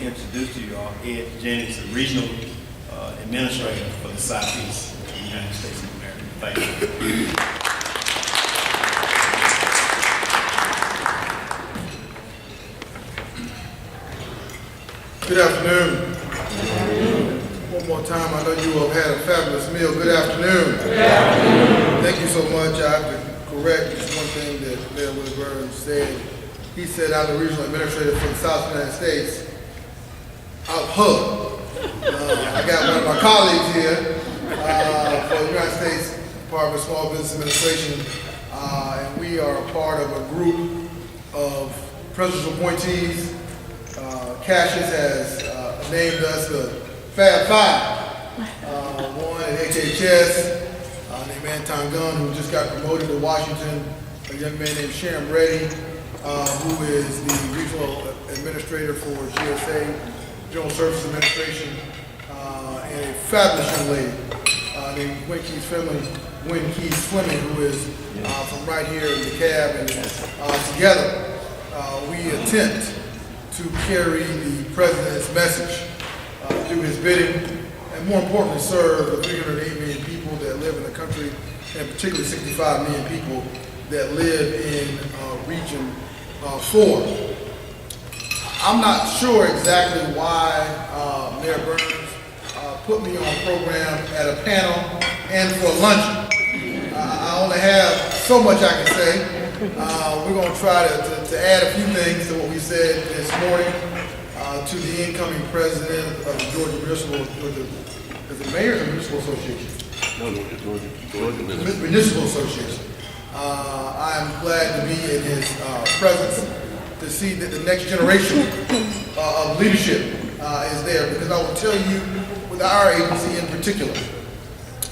introduce to you all Ed Jennings, the regional administrator for the Southeast of the United States of America. Thank you. Good afternoon. One more time, I know you all had a fabulous meal. Good afternoon. Good afternoon. Thank you so much. I have to correct just one thing that Mayor Willis said. He said I'm the regional administrator for the South United States. Out HUD. I got one of my colleagues here for the United States Department of Small Business Administration, and we are a part of a group of presidential appointees. Cassius has named us the Fab Five. One at HHS, named Anton Gunn, who just got promoted to Washington. A young man named Sharon Reddy, who is the regional administrator for GSA, General Services Administration, and a fabulous young lady named Gwen Keys Fleming, who is from right here in the cab. And together, we attempt to carry the President's message through his bidding, and more importantly, serve the 308 million people that live in the country, and particularly 65 million people that live in Region 4. I'm not sure exactly why Mayor Burns put me on a program at a panel and for luncheon. I only have so much I can say. We're going to try to add a few things to what we said this morning to the incoming president of the Georgia Municipal, is it Mayor's or Municipal Association? No, Georgia Municipal Association. I'm glad to be in his presence to see that the next generation of leadership is there, because I will tell you, with our agency in particular,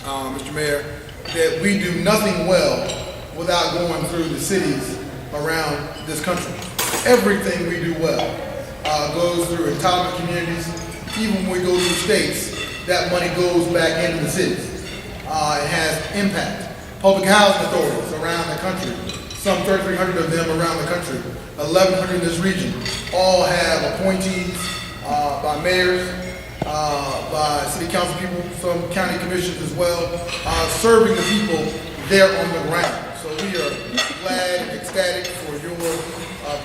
Mr. Mayor, that we do nothing well without going through the cities around this country. Everything we do well goes through entitlement communities. Even when we go through states, that money goes back into the cities. It has impact. Public housing authorities around the country, some 3,300 of them around the country, 1,100 in this region, all have appointees by mayors, by city council people, some county commissions as well, serving the people there on the ground. So we are glad and ecstatic for your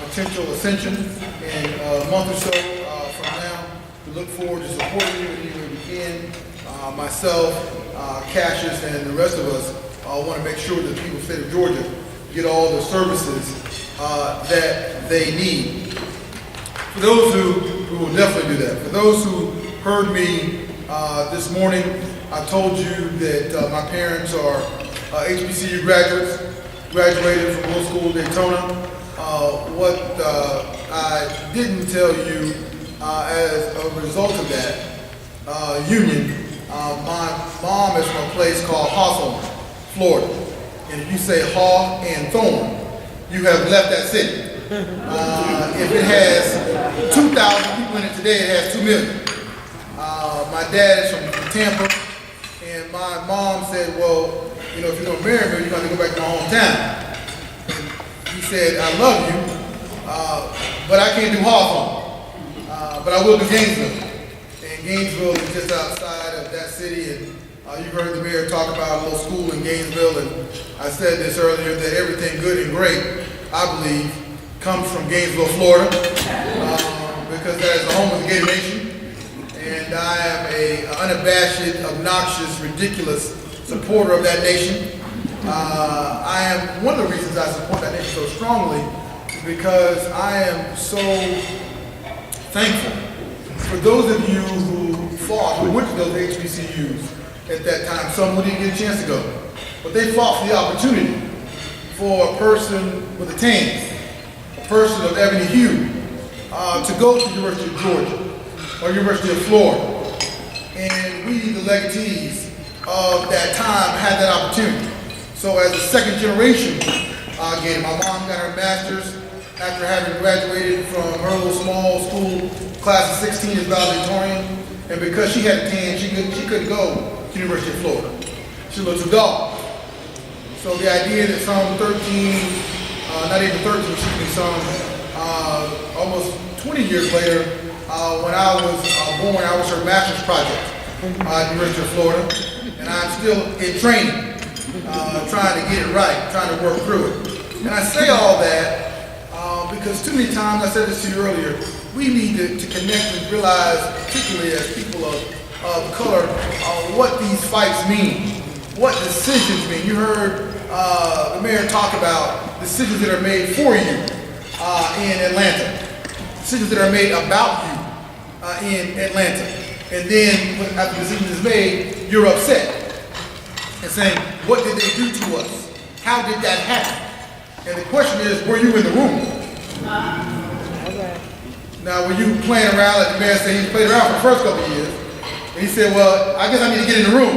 potential ascension in a month or so from now. We look forward to supporting you any way we can. Myself, Cassius, and the rest of us want to make sure that the people of the state of Georgia get all the services that they need. For those who will definitely do that, for those who heard me this morning, I told you that my parents are HBCU graduates, graduated from Middle School Daytona. What I didn't tell you as a result of that union, my mom is from a place called Hawthorne, Florida. And if you say Haw and Thorn, you have left that city. If it has 2,000 people in it today, it has 2 million. My dad is from Tampa, and my mom said, well, you know, if you're going to marry me, you're going to go back to my hometown. And he said, I love you, but I can't do Hawthorne, but I will do Gainesville. And Gainesville is just outside of that city, and you heard the mayor talk about a little school in Gainesville, and I said this earlier, that everything good and great, I believe, comes from Gainesville, Florida, because that is the home of the Gator Nation. And I am an unabashed, obnoxious, ridiculous supporter of that nation. I am, one of the reasons I support that nation so strongly is because I am so thankful for those of you who fought, who went to those HBCUs at that time. Some who didn't get a chance to go. But they fought for the opportunity for a person with a tan, a person of ebony hue, to go to the University of Georgia or University of Florida. And we, the legatees of that time, had that opportunity. So as a second generation Gator, my mom got her master's after having graduated from her little small school, class of 16 as valedictorian. And because she had a tan, she couldn't go to the University of Florida. She was a little too dark. So the idea that some 13, not even 13, excuse me, some almost 20 years later, When I was born, I was her master's project at the University of Florida, and I'm still in training, trying to get it right, trying to work through it. And I say all that because too many times, I said this to you earlier, we need to connect and realize, particularly as people of color, what these fights mean, what decisions mean. You heard the mayor talk about decisions that are made for you in Atlanta, decisions that are made about you in Atlanta. And then when after the decision is made, you're upset and saying, what did they do to us? How did that happen? And the question is, were you in the room? Now, were you playing around, like the mayor said, he played around for the first couple of years. And he said, well, I guess I need to get in the room.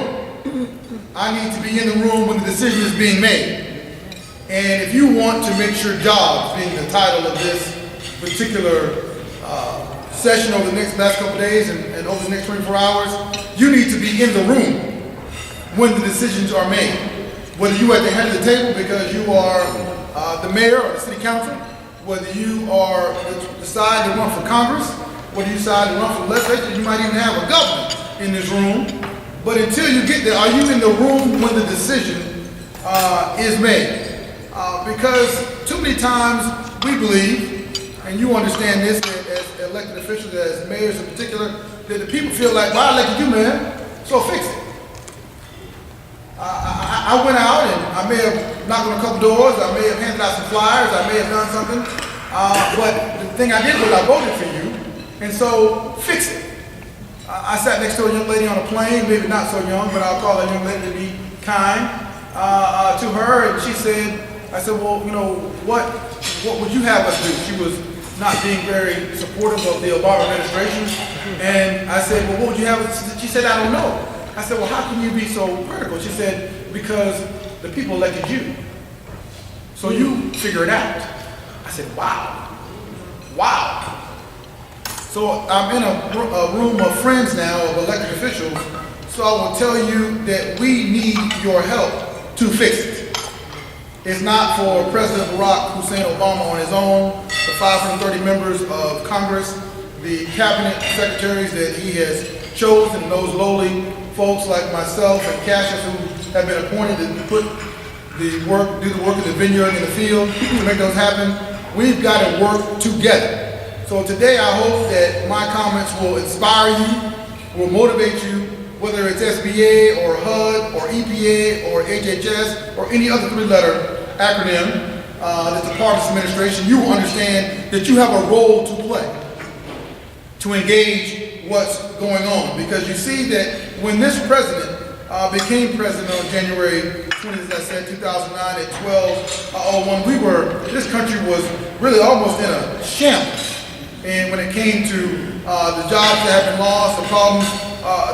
I need to be in the room when the decision is being made. And if you want to make sure jobs, being the title of this particular session over the last couple of days and over the next 24 hours, you need to be in the room when the decisions are made. Whether you are at the head of the table because you are the mayor or the city council, whether you are decide to run for Congress, whether you decide to run for legislature, you might even have a governor in this room. But until you get there, are you in the room when the decision is made? Because too many times we believe, and you understand this as elected officials, as mayors in particular, that the people feel like, well, I elected you, man, so fix it. I went out and I may have knocked on a couple doors, I may have handed out some flyers, I may have done something, but the thing I did was I voted for you, and so fix it. I sat next to a young lady on a plane, maybe not so young, but I'll call that young lady to be kind to her, and she said, I said, well, you know, what would you have us do? She was not being very supportive of the Obama administration, and I said, well, what would you have us? She said, I don't know. I said, well, how can you be so critical? She said, because the people elected you. So you figure it out. I said, wow. Wow. So I'm in a room of friends now, of elected officials, so I will tell you that we need your help to fix it. It's not for President Barack Hussein Obama on his own, the 530 members of Congress, the cabinet secretaries that he has chosen, those lowly folks like myself and Cassius who have been appointed to put the work, do the work in the vineyard in the field to make those happen. We've got to work together. So today I hope that my comments will inspire you, will motivate you, whether it's SBA or HUD or EPA or HHS or any other three-letter acronym that's a part of this administration. You will understand that you have a role to play to engage what's going on. Because you see that when this president became president on January 20th, as I said, 2009 at 12:01, this country was really almost in a shambles. And when it came to the jobs that have been lost, the problems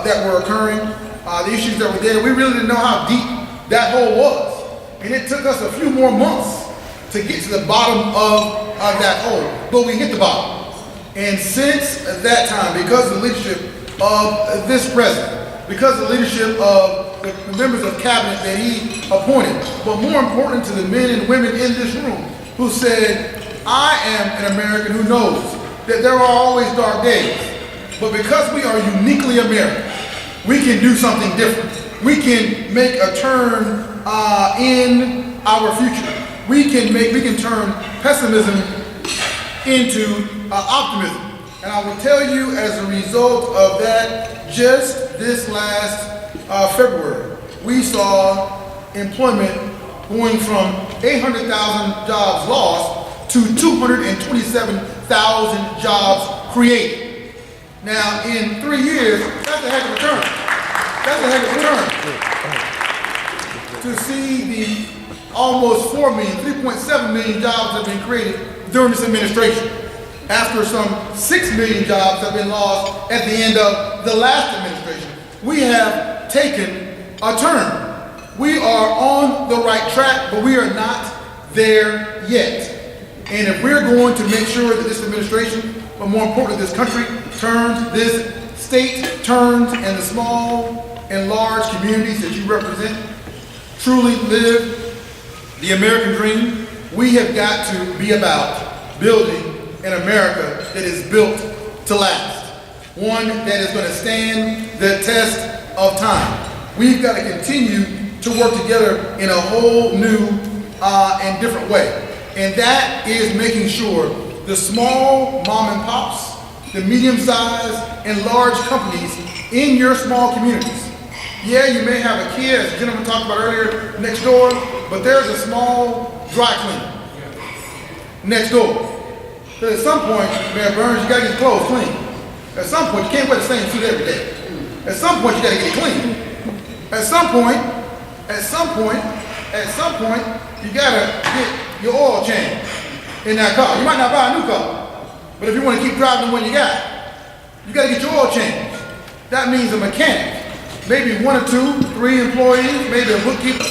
that were occurring, the issues that were there, we really didn't know how deep that hole was. And it took us a few more months to get to the bottom of that hole, but we hit the bottom. And since that time, because of the leadership of this president, because of the leadership of the members of cabinet that he appointed, but more important to the men and women in this room who said, I am an American who knows that there are always dark days, but because we are uniquely American, we can do something different. We can make a turn in our future. We can turn pessimism into optimism. And I will tell you, as a result of that, just this last February, we saw employment going from 800,000 jobs lost to 227,000 jobs created. Now, in 3 years, that's a heck of a turn. That's a heck of a turn. To see the almost 4 million, 3.7 million jobs that have been created during this administration, after some 6 million jobs have been lost at the end of the last administration. We have taken a turn. We are on the right track, but we are not there yet. And if we're going to make sure that this administration, but more importantly this country, turns, this state turns, and the small and large communities that you represent truly live the American dream, we have got to be about building an America that is built to last. one that is going to stand the test of time. We've got to continue to work together in a whole new and different way. And that is making sure the small mom and pops, the medium-sized and large companies in your small communities. Yeah, you may have a kid, as the gentleman talked about earlier, next door, but there's a small dry cleaner next door. Because at some point, Mayor Burns, you got to get your clothes clean. At some point, you can't wear the same suit every day. At some point, you got to get it clean. At some point, you got to get your oil changed in that car. You might not buy a new car, but if you want to keep driving the one you got to get your oil changed. That means a mechanic, maybe 1 or 2, 3 employees, maybe a bookkeeper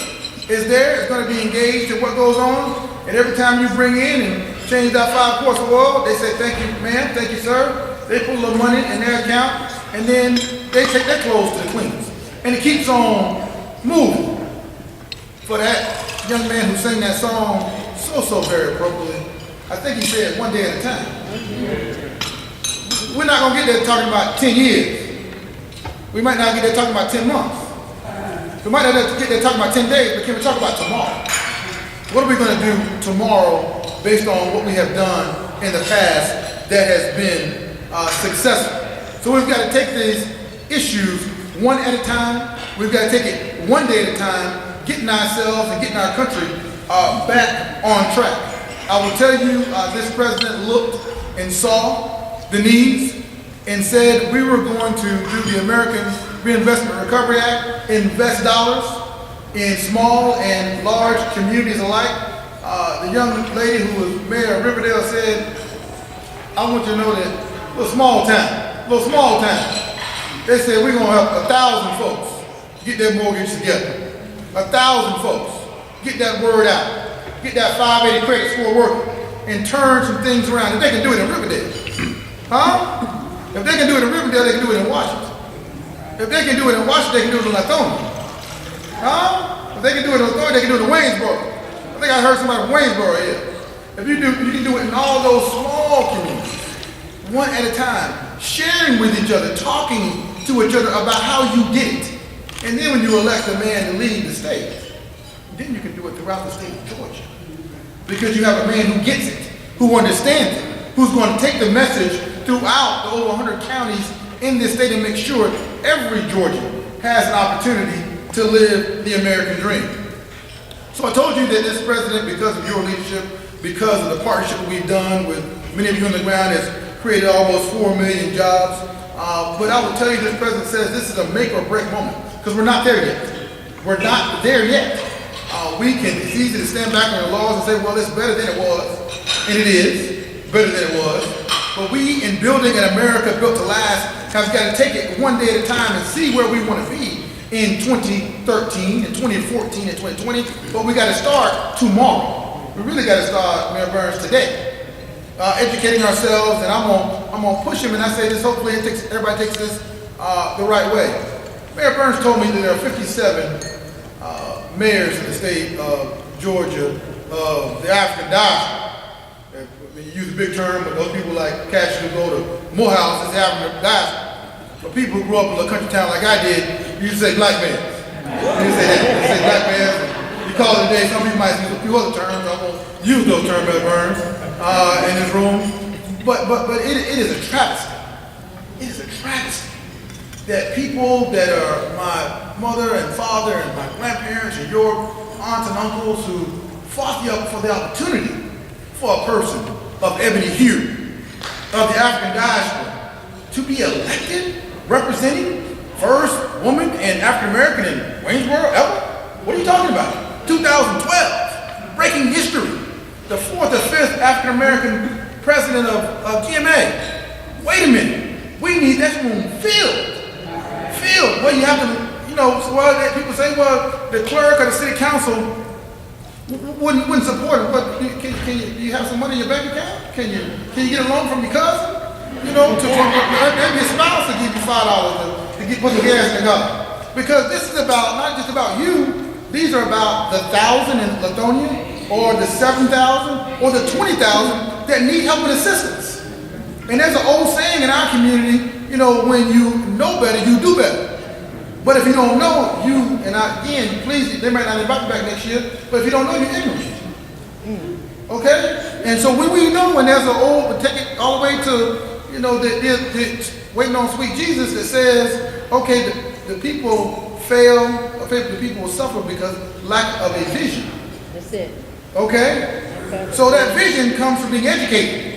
is there, is going to be engaged in what goes on. And every time you bring in and change that 5 quarts of oil, they say, thank you, ma'am, thank you, sir. They put a little money in their account, and then they take their clothes to the cleaners. And it keeps on moving. For that young man who sang that song so very appropriately, I think he said 1 day at a time. We're not going to get there talking about 10 years. We might not get there talking about 10 months. We might not get there talking about 10 days, but can we talk about tomorrow? What are we going to do tomorrow based on what we have done in the past that has been successful? So we've got to take these issues one at a time. We've got to take it 1 day at a time, getting ourselves and getting our country back on track. I will tell you, this president looked and saw the needs and said we were going to do the American Reinvestment Recovery Act, invest dollars in small and large communities alike. The young lady who was mayor of Riverdale said, I want you to know that little small town, they said we're going to help 1,000 folks get their mortgage together. 1,000 folks get that word out, get that 580 credit score working, and turn some things around. If they can do it in Riverdale, huh? If they can do it in Riverdale, they can do it in Washington. If they can do it in Washington, they can do it in Lithonia. Huh? If they can do it in Lithonia, they can do it in Waynesboro. I think I heard somebody from Waynesboro here. If you can do it in all those small communities, one at a time, sharing with each other, talking to each other about how you did it. And then when you elect a man to lead the state, then you can do it throughout the state of Georgia. Because you have a man who gets it, who understands it, who's going to take the message throughout the over 100 counties in this state and make sure every Georgian has an opportunity to live the American dream. So I told you that this president, because of your leadership, because of the partnership we've done with many of you on the ground, has created almost 4 million jobs. But I will tell you, this president says this is a make or break moment, because we're not there yet. We're not there yet. It's easy to stand back on the laws and say, well, it's better than it was. And it is better than it was. But we, in building an America built to last, have got to take it 1 day at a time and see where we want to be in 2013 and 2014 and 2020. But we got to start tomorrow. We really got to start, Mayor Burns, today. Educating ourselves, and I'm gonna push him, and I say this, hopefully everybody takes this the right way. Mayor Burns told me that there are 57 mayors in the state of Georgia of the African diaspora. You use a big term, but those people like Cash who go to Morehouse is African diaspora. But people who grew up in a country town like I did, you used to say black males. You say that. You say black males. You call it a day. Some people might use a few other terms. I won't use those terms, Mayor Burns, in this room. But it is a travesty. It is a travesty that people that are my mother and father and my grandparents and your aunts and uncles who fought for the opportunity for a person of ebony hue, of the African diaspora, to be elected representing first woman and African American in Waynesboro ever? What are you talking about? 2012, breaking history. The 4th or 5th African American president of GMA. Wait a minute, we need that room filled. Well, you have to, people say, well, the clerk or the city council wouldn't support it. But can you have some money in your bank account? Can you get a loan from your cousin? Maybe a spouse to give you $5 to put the gas in the car. Because this is about not just about you. These are about the 1,000 in Lithonia, or the 7,000, or the 20,000 that need help and assistance. And there's an old saying in our community you know, when you know better, you do better. But if you don't know, again, please, they might not invite you back next year, but if you don't know, you're ignorant. Okay? And so when we know when there's an old, but take it all the way to, you know, the waiting on sweet Jesus that says, okay, the people fail, the people will suffer because lack of a vision. That's it. Okay? So that vision comes from being educated.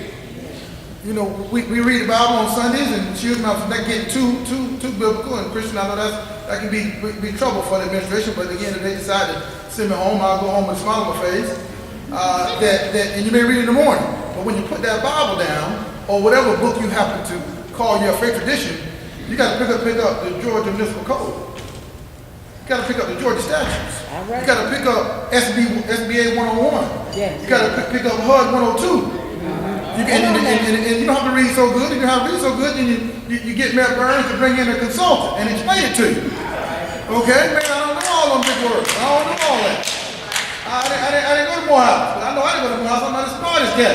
You know, we read the Bible on Sundays, and choose not that getting too biblical and Christian. I know that can be trouble for the administration, but again, if they decide to send me home, I'll go home with a smile on my face. And you may read it in the morning, but when you put that Bible down, or whatever book you happen to call your faith tradition, you got to pick up the Georgia Municipal Code. You got to pick up the Georgia statutes. All right. You got to pick up SBA 101. Yes. You got to pick up HUD 102. And you don't have to read so good. If you don't have to read so good, then you get Mayor Burns to bring in a consultant and explain it to you. Okay? Man, I don't know all them big words. I don't know all that. I didn't go to Morehouse. But I know I didn't go to Morehouse. I'm not the smartest guy.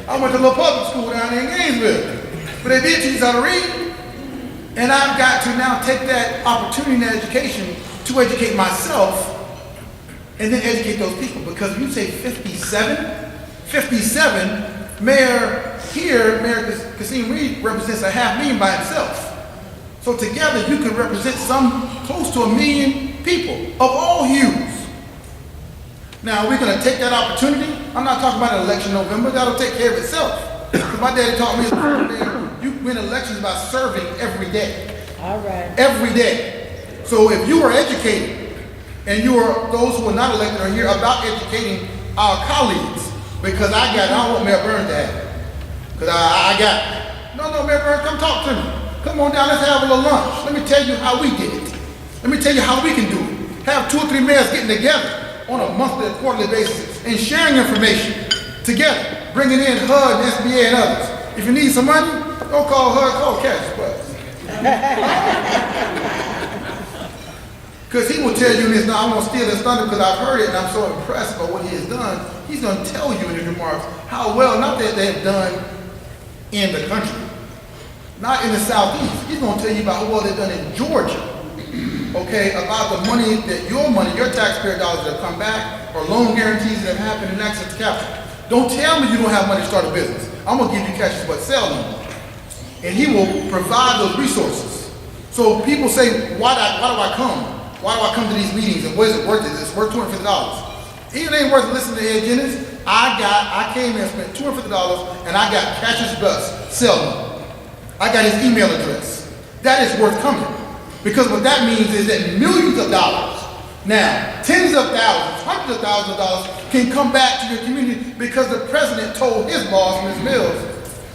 I went to a little public school down there in Gainesville. But they did teach us how to read. And I've got to now take that opportunity and education to educate myself and then educate those people. Because if you say 57, Mayor Kasim Reed represents 500,000 by himself. So together you could represent close to 1 million people of all hues. Now, we're going to take that opportunity. I'm not talking about an election in November. That'll take care of itself. My daddy taught me, you win elections by serving every day. All right. Every day. So if you are educated, and those who are not elected are here about educating our colleagues, because I don't want Mayor Burns to have it. Because I got it. No, Mayor Burns, come talk to me. Come on down, let's have a little lunch. Let me tell you how we did it. Let me tell you how we can do it. Have 2 or 3 mayors getting together on a monthly or quarterly basis and sharing information together, bringing in HUD and SBA and others. If you need some money, don't call HUD, call Cash. Because he will tell you this. Now, I'm going to steal his thunder because I've heard it and I'm so impressed by what he has done. He's going to tell you in his remarks how well, not that they have done in the country, not in the Southeast. He's going to tell you about how well they've done in Georgia. Okay, about the money, your taxpayer dollars that have come back, or loan guarantees that have happened in access to capital. Don't tell me you don't have money to start a business. I'm going to give you cash but sell them. And he will provide those resources. So people say, why do I come? Why do I come to these meetings and what is it worth? It's worth $250. It ain't worth listening to Ed Jennings. I came and spent $250 and I got Cassius Bus, sell them. I got his email address. That is worth coming. Because what that means is that millions of dollars, now tens of thousands, hundreds of thousands of dollars can come back to your community because the president told his boss, Ms. Mills,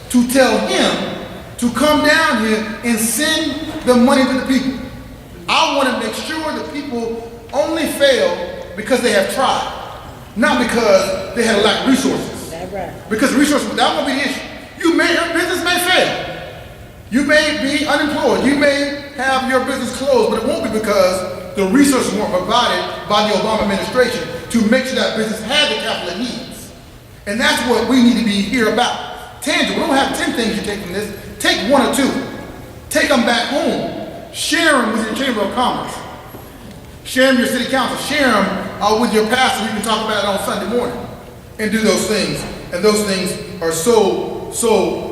to tell him to come down here and send the money to the people. I want to make sure that people only fail because they have tried, not because they had a lack of resources. That's right. Because resources, that won't be the issue. Your business may fail. You may be unemployed. You may have your business closed, but it won't be because the resources weren't provided by the Obama administration to make sure that business had the capital it needs. And that's what we need to be here about. Tangible. We don't have 10 things you take from this. Take 1 or 2. Take them back home. Share them with your Chamber of Commerce. Share them with your city council. Share them with your pastor. You can talk about it on Sunday morning and do those things. And those things are so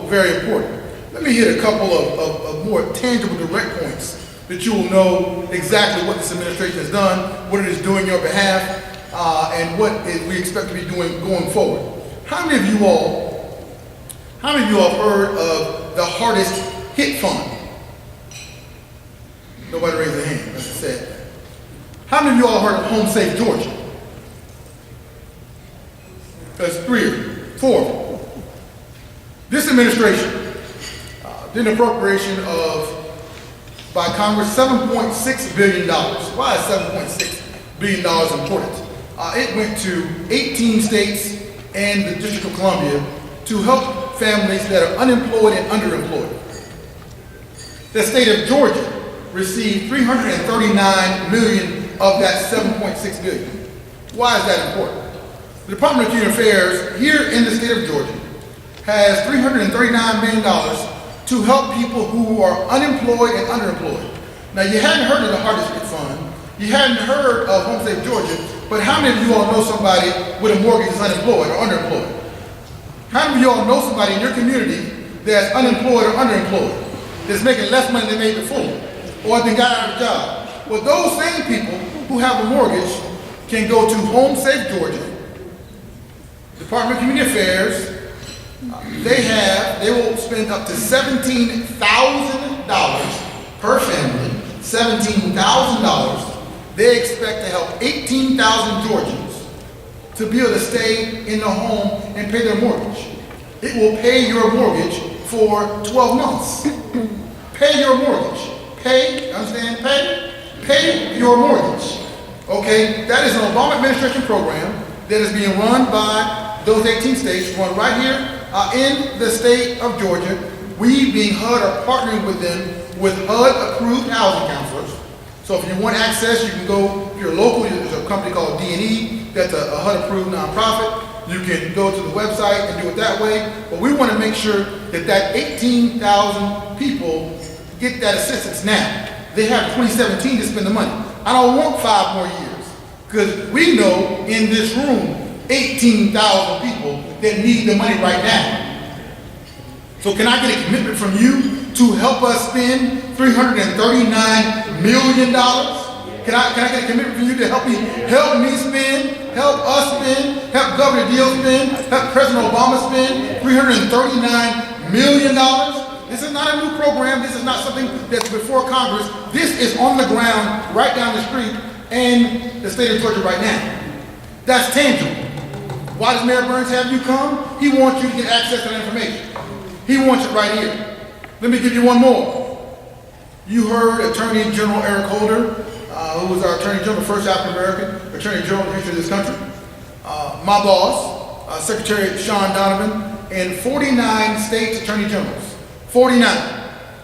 very important. Let me hit a couple of more tangible, direct points that you will know exactly what this administration has done, what it is doing on your behalf, and what we expect to be doing going forward. How many of you all have heard of the Hardest Hit Fund? Nobody raised their hand. That's sad. How many of you all heard of Home Safe Georgia? That's 3 of you, 4 of them. This administration did an appropriation by Congress, $7.6 billion. Why is $7.6 billion important? It went to 18 states and the District of Columbia to help families that are unemployed and underemployed. The state of Georgia received $339 million of that $7.6 billion. Why is that important? The Department of Community Affairs here in the state of Georgia has $339 million to help people who are unemployed and underemployed. Now, you hadn't heard of the Hardest Hit Fund, you hadn't heard of Home Safe Georgia, but how many of you all know somebody with a mortgage that's unemployed or underemployed? How many of you all know somebody in your community that's unemployed or underemployed, that's making less money than they made before, or they got out of a job? Well, those same people who have a mortgage can go to Home Safe Georgia, Department of Community Affairs. They will spend up to $17,000 per family, $17,000. They expect to help 18,000 Georgians to be able to stay in the home and pay their mortgage. It will pay your mortgage for 12 months. Pay your mortgage. Pay, understand? Pay your mortgage. Okay, that is an Obama administration program that is being run by those 18 states, run right here in the state of Georgia. We, being HUD, are partnering with them with HUD-approved housing counselors. So if you want access, you can go, if you're local, there's a company called D&E that's a HUD-approved nonprofit. You can go to the website and do it that way. But we want to make sure that 18,000 people get that assistance now. They have 2017 to spend the money. I don't want 5 more years, because we know in this room 18,000 people that need the money right now. So can I get a commitment from you to help us spend $339 million? Can I get a commitment from you to help me spend, help us spend, help Governor Deal spend, help President Obama spend $339 million? This is not a new program. This is not something that's before Congress. This is on the ground right down the street in the state of Georgia right now. That's tangible. Why does Mayor Burns have you come? He wants you to get access to that information. He wants it right here. Let me give you one more. You heard Attorney General Eric Holder, who was our Attorney General, the first African-American Attorney General in the history of this country. My boss, Secretary Sean Donovan, and 49 states Attorney Generals. 49.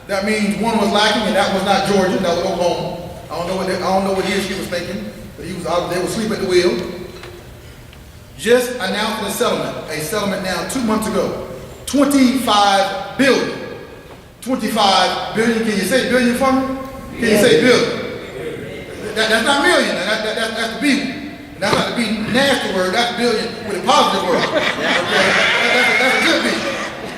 That means one was lacking, and that was not Georgia, that was Oklahoma. I don't know what he or she was thinking, but they was asleep at the wheel. Just announced a settlement now 2 months ago. $25 billion. 25 billion. Can you say billion for me? Can you say billion? That's not million. That's the B word. That's not the B nasty word. That's billion with a positive word. Okay? That's a good B.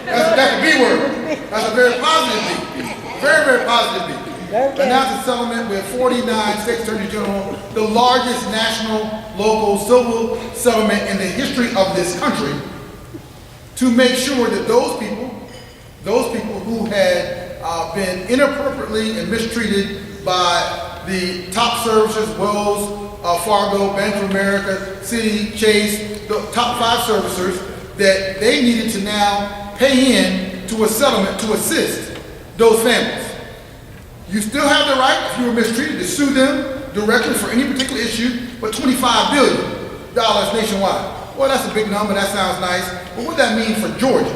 That's a B word. That's a very positive B. Very, very positive B. Announced a settlement with 49 state attorney general, the largest national, local, civil settlement in the history of this country, to make sure that those people who had been inappropriately and mistreated by the top services, Wells, Fargo, Bank of America, Citi, Chase, the top 5 servicers, that they needed to now pay in to a settlement to assist those families. You still have the right, if you were mistreated, to sue them directly for any particular issue, but $25 billion nationwide. Well, that's a big number, that sounds nice, but what that mean for Georgia?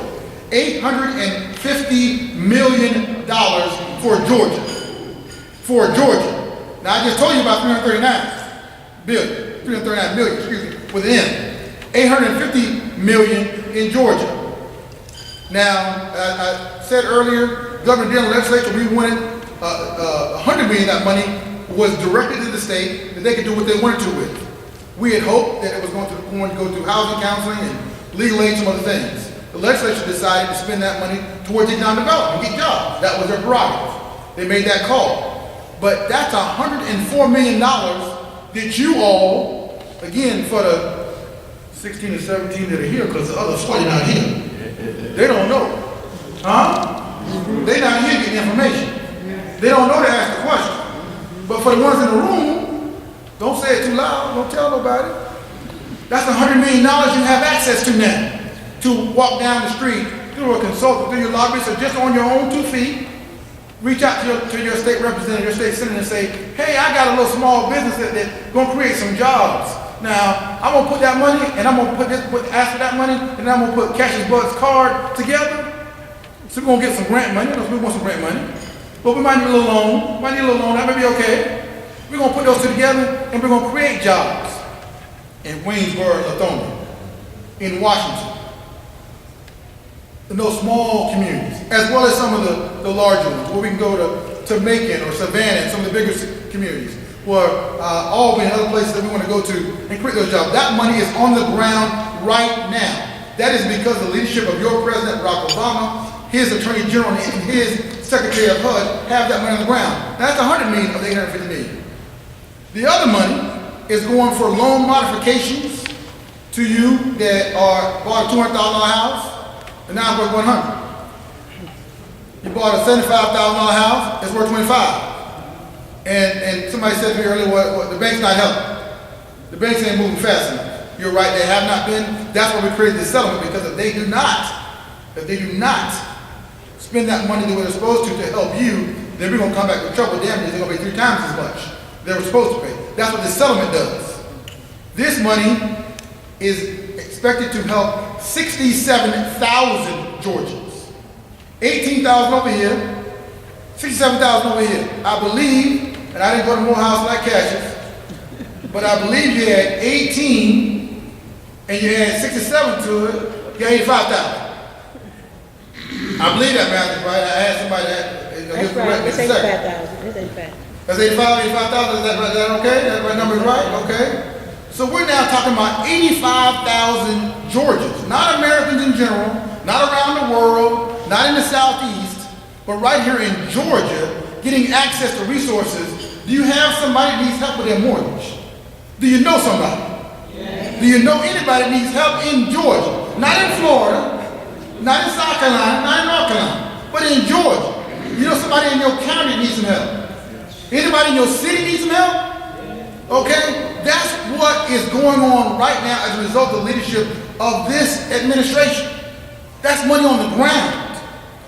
$850 million for Georgia. For Georgia. Now, I just told you about 339 million, with an M. 850 million in Georgia. Now, I said earlier, Governor Deal legislature, we wanted $100 million of that money was directed to the state that they could do what they wanted to with. We had hoped that it was going to go through housing counseling and legal aid and some other things. The legislature decided to spend that money towards economic development, get jobs. That was their prerogative. They made that call. But that's $104 million that you all, again, for the 16 and 17 that are here, because the other 40 not here, they don't know. Huh? They're not here getting information. They don't know to ask the question. But for the ones in the room, don't say it too loud, don't tell nobody. That's $100 million you have access to now. To walk down the street, through a consultant, through your lobbyist, or just on your own 2 feet, reach out to your state representative, your state senator, and say, hey, I got a little small business that's going to create some jobs. Now, I'm going to put that money, and I'm going to ask for that money, and then I'm going to put Cash's Bud's card together. So we're going to get some grant money. We want some grant money. But we might need a little loan. That may be okay. We're going to put those two together, and we're going to create jobs in Waynesboro, Lithonia, in Washington, in those small communities, as well as some of the larger ones, where we can go to Macon or Savannah and some of the bigger communities, or Albany and other places that we want to go to and create those jobs. That money is on the ground right now. That is because the leadership of your President, Barack Obama, his Attorney General, and his Secretary of HUD have that money on the ground. Now, that's $100 million of the $850 million. The other money is going for loan modifications to you that are bought a $200,000 house, and now it's worth $100. You bought a $75,000 house, it's worth $25. And somebody said to me earlier, well, the bank's not helping. The banks ain't moving fast enough. You're right, they have not been. That's why we created this settlement, because if they do not spend that money the way they're supposed to help you, then we're gonna come back with trouble damages. They're gonna pay 3 times as much they were supposed to pay. That's what this settlement does. This money is expected to help 67,000 Georgians. 18,000 over here, 67,000 over here. I believe, and I didn't go to Morehouse like Cassius, but I believe you had 18 and you add 67 to it, you got 85,000. I believe that math is right. I asked somebody that. That's right, it's 85,000, it's 85. That's 85,000, is that okay? That number is right? Okay. So we're now talking about 85,000 Georgians, not Americans in general, not around the world, not in the Southeast, but right here in Georgia, getting access to resources. Do you have somebody that needs help with their mortgage? Do you know somebody? Do you know anybody that needs help in Georgia? Not in Florida, not in South Carolina, not in North Carolina, but in Georgia. You know somebody in your county that needs some help? Anybody in your city needs some help? Okay? That's what is going on right now as a result of the leadership of this administration. That's money on the ground.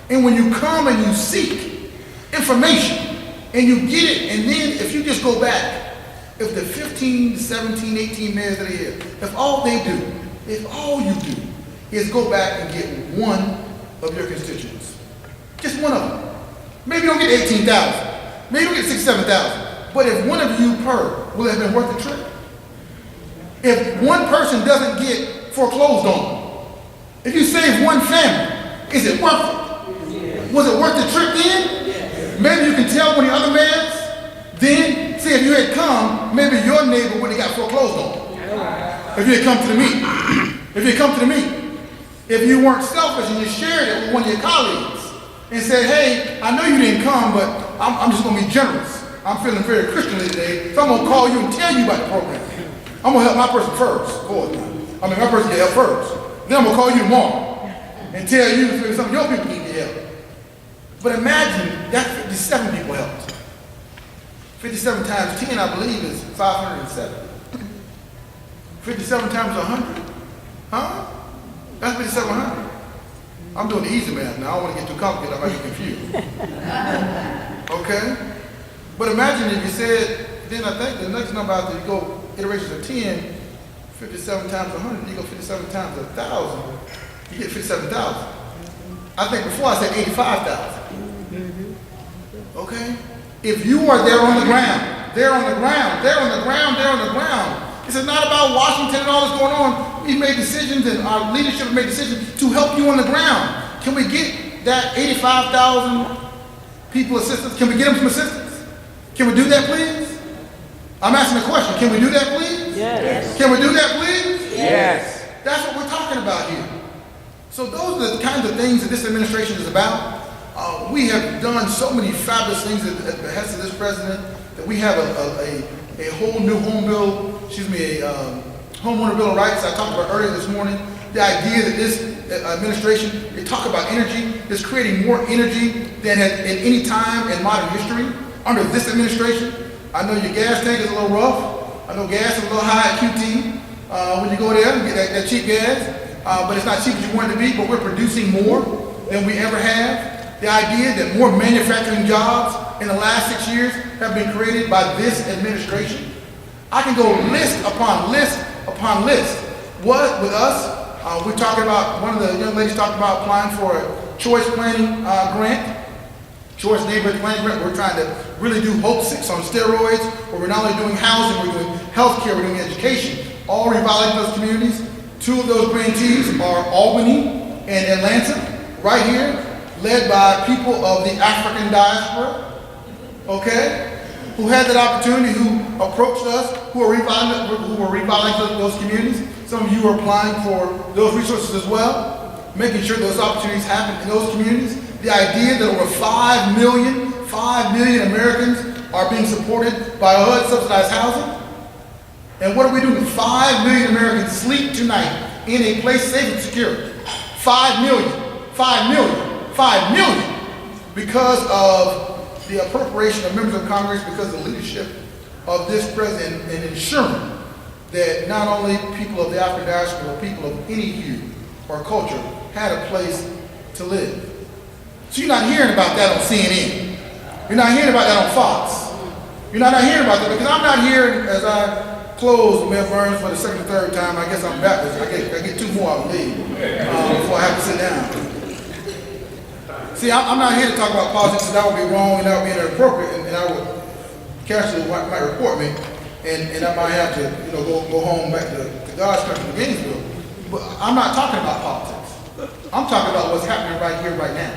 And when you come and you seek information and you get it, and then if you just go back, if the 15, 17, 18 mayors that are here, if all you do is go back and get one of your constituents, just one of them. Maybe you don't get 18,000, maybe you don't get 67,000, but if one of you per, will it have been worth the trip? If one person doesn't get foreclosed on, if you save one family, is it worth it? Was it worth the trip then? Maybe you can tell when the other mayors, then, see if you had come, maybe your neighbor would have got foreclosed on. If you had come to the meeting. If you had come to the meeting. If you weren't selfish and you shared it with one of your colleagues and said, hey, I know you didn't come, but I'm just gonna be generous. I'm feeling very Christianly today, so I'm gonna call you and tell you about the program. I'm gonna help my person first. My person get help first. Then I'm gonna call you tomorrow and tell you some of your people need your help. But imagine that 57 people helped. 57 times 10, I believe, is 507. 57 times 100? Huh? That's 5,700. I'm doing the easy math now. I don't want to get too complicated. I might get confused. Okay? But imagine if you said, then I think the next number after you go iterations of 10, 57 times 100, you go 57 times 1,000, you get 57,000. I think before I said 85,000. Okay? If you are there on the ground, there on the ground, there on the ground, there on the ground, this is not about Washington and all that's going on. We've made decisions and our leadership has made decisions to help you on the ground. Can we get that 85,000 people assistance? Can we get them some assistance? Can we do that, please? I'm asking a question. Can we do that, please? Yes. Can we do that, please? Yes. That's what we're talking about here. So those are the kinds of things that this administration is about. We have done so many fabulous things at the behest of this president that we have a whole new homeowner bill of rights I talked about earlier this morning. The idea that this administration, they talk about energy, is creating more energy than at any time in modern history under this administration. I know your gas tank is a little rough. I know gas is a little high at QT when you go there and get that cheap gas, but it's not cheap as you want it to be, but we're producing more than we ever have. The idea that more manufacturing jobs in the last 6 years have been created by this administration. I can go list upon list upon list. What with us, we're talking about, one of the young ladies talked about applying for a choice planning grant, choice neighborhood planning grant. We're trying to really do Hope 6 on steroids, where we're not only doing housing, we're doing healthcare, we're doing education, all revitalizing those communities. 2 of those grantees are Albany and Atlanta. right here, led by people of the African diaspora, okay, who had that opportunity, who approached us, who were revitalizing those communities. Some of you are applying for those resources as well, making sure those opportunities happen in those communities. The idea that over 5 million Americans are being supported by HUD-subsidized housing. And what are we doing? 5 million Americans sleep tonight in a place safe and secure. 5 million, 5 million, 5 million, because of the appropriation of members of Congress, because of the leadership of this president in ensuring that not only people of the African diaspora, but people of any hue or culture had a place to live. So you're not hearing about that on CNN. You're not hearing about that on Fox. You're not hearing about that because I'm not hearing, as I close Mayor Burns for the second or third time, I guess I'm Baptist. I get 2 more, I believe, before I have to sit down. See, I'm not here to talk about politics, and that would be wrong and that would be inappropriate, and I would, Cassidy might report me, and I might have to, go home back to God's country, to Gainesville. But I'm not talking about politics. I'm talking about what's happening right here, right now.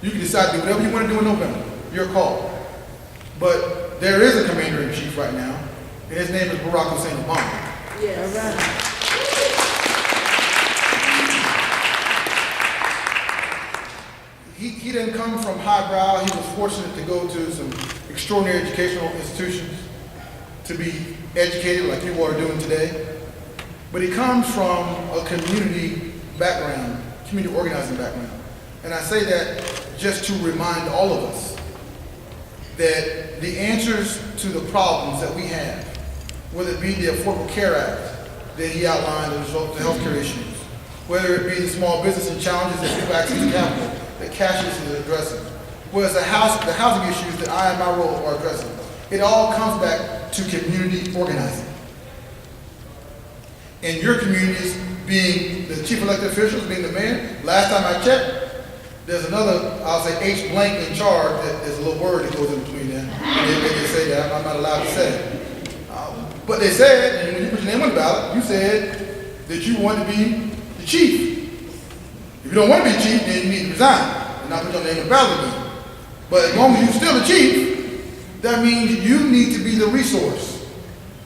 You can decide to do whatever you want to do in November. Your call. But there is a commander-in-chief right now, and his name is Barack Hussein Obama. Yes. All right. He didn't come from highbrow. He was fortunate to go to some extraordinary educational institutions to be educated like you are doing today. But he comes from a community background, community organizing background. And I say that just to remind all of us that the answers to the problems that we have, whether it be the Affordable Care Act that he outlined as a result of the healthcare issues, whether it be the small business and challenges that people access to capital that Cassius is addressing, whether it's the housing issues that I and my role are addressing, it all comes back to community organizing. And your communities being the chief elected officials, being the mayor, last time I checked, there's another, I'll say H blank in charge, that there's a little word that goes in between there. They can say that, I'm not allowed to say it. But they said, and when you put your name on the ballot, you said that you want to be the chief. If you don't want to be chief, then you need to resign and not put your name on the ballot again. But as long as you're still the chief, that means you need to be the resource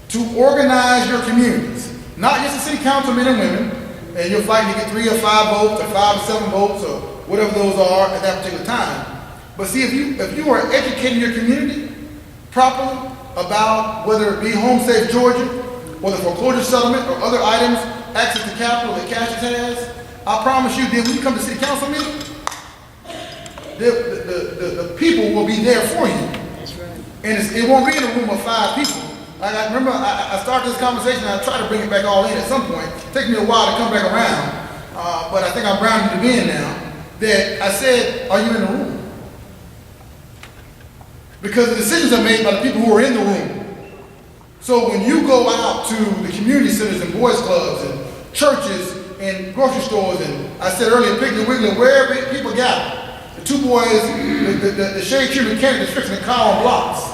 to organize your communities. Not just the city council men and women, and you're fighting to get 3 or 5 votes or 5 or 7 votes or whatever those are at that particular time. But see, if you are educating your community properly about whether it be Home Safe Georgia or the foreclosure settlement or other items, access to capital that Cassius has, I promise you, then when you come to city council meeting, the people will be there for you. That's right. And it won't be in a room of 5 people. I remember I started this conversation and I tried to bring it back all in at some point. It takes me a while to come back around, but I think I'm rounding it in now. That I said, are you in the room? Because the decisions are made by the people who are in the room. So when you go out to the community centers and boys clubs and churches and grocery stores and I said earlier, Piggly Wiggly, wherever people gather, the 2 boys, the shade tree mechanic that's fixing the car on blocks,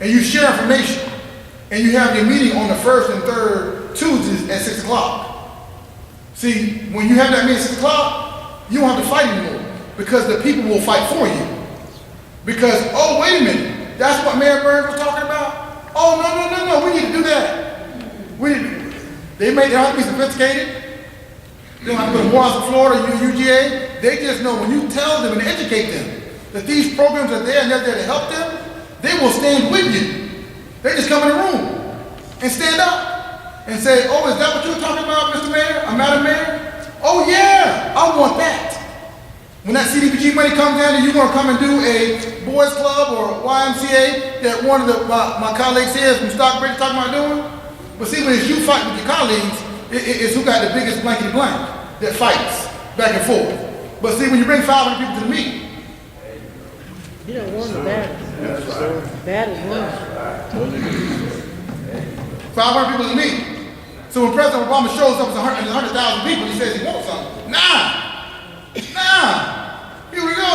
and you share information, and you have your meeting on the 1st and 3rd Tuesdays at 6 o'clock. See, when you have that meeting at 6 o'clock, you don't have to fight anymore because the people will fight for you. Because, oh, wait a minute, that's what Mayor Burns was talking about? Oh, no, we need to do that. They don't have to be sophisticated. They don't have to go to Morris, Florida, UGA. They just know when you tell them and educate them that these programs are there and they're there to help them, they will stand with you. They just come in the room and stand up and say, oh, is that what you're talking about, Mr. Mayor or Madam Mayor? Oh yeah, I want that. When that CDBG money comes in and you want to come and do a boys club or YMCA that one of my colleagues here from Stockbridge talking about doing. But see, when it's you fighting with your colleagues, it's who got the biggest blankety blank that fights back and forth. But see, when you bring 500 people to the meeting, You don't want the battle. Battle won. 500 people to the meeting. So when President Obama shows up with 100,000 people, he says he wants something. Here we go.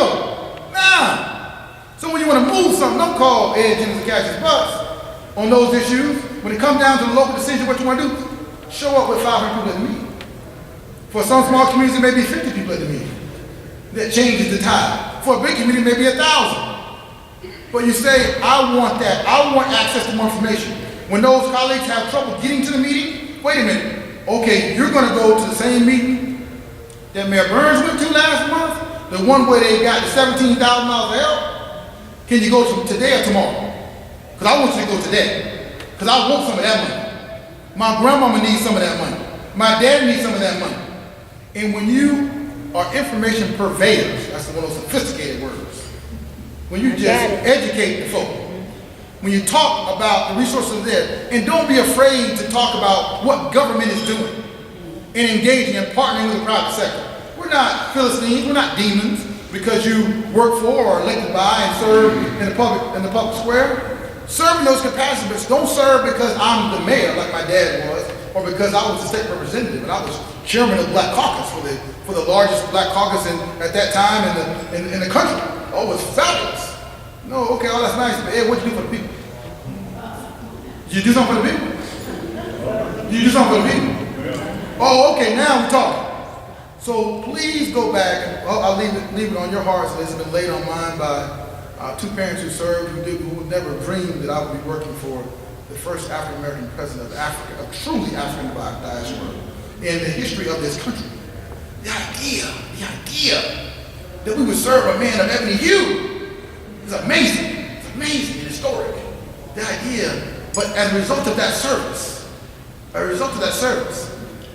So when you want to move something, don't call Ed, Jennings, and Cassius Butts on those issues. When it comes down to the local decision, what you want to do, show up with 500 people at the meeting. For some small communities, it may be 50 people at the meeting. that changes the tide. For a big community, maybe 1,000. But you say, I want that. I want access to more information. When those colleagues have trouble getting to the meeting, wait a minute. Okay, you're going to go to the same meeting that Mayor Burns went to last month, the one where they got the $17,000 of help. Can you go to today or tomorrow? Because I want you to go today. Because I want some of that money. My grandmama needs some of that money. My dad needs some of that money. And when you are information purveyors, that's one of those sophisticated words. When you just educate the folk, when you talk about the resources there, and don't be afraid to talk about what government is doing and engaging and partnering with the private sector. We're not Philistines, we're not demons because you work for or are elected by and serve in the public square. Serve in those capacities, but don't serve because I'm the mayor like my dad was, or because I was the state representative and I was chairman of the Black Caucus for the largest Black caucus at that time in the country. Oh, it was fabulous. No, okay, oh, that's nice, but Ed, what'd you do for the people? Did you do something for the people? Did you do something for the people? Oh, okay, now we're talking. So please go back, and I'll leave it on your hearts. This has been laid on mine by two parents who served, who would never dream that I would be working for the first African-American president of Africa, a truly African diaspora in the history of this country. The idea that we would serve a man of ebony hue is amazing. It's amazing and historic. The idea, but as a result of that service,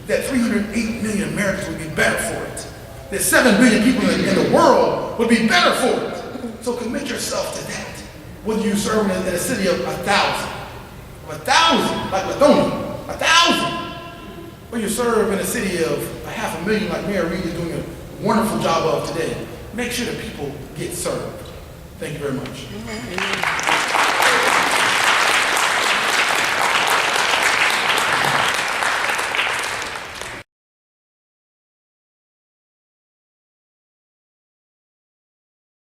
that 308 million Americans would be better for it. That 7 billion people in the world would be better for it. So commit yourself to that. Whether you serve in a city of 1,000, like Lithonia, 1,000, or you serve in a city of 500,000 like Mayor Reed is doing a wonderful job of today. Make sure that people get served. Thank you very much.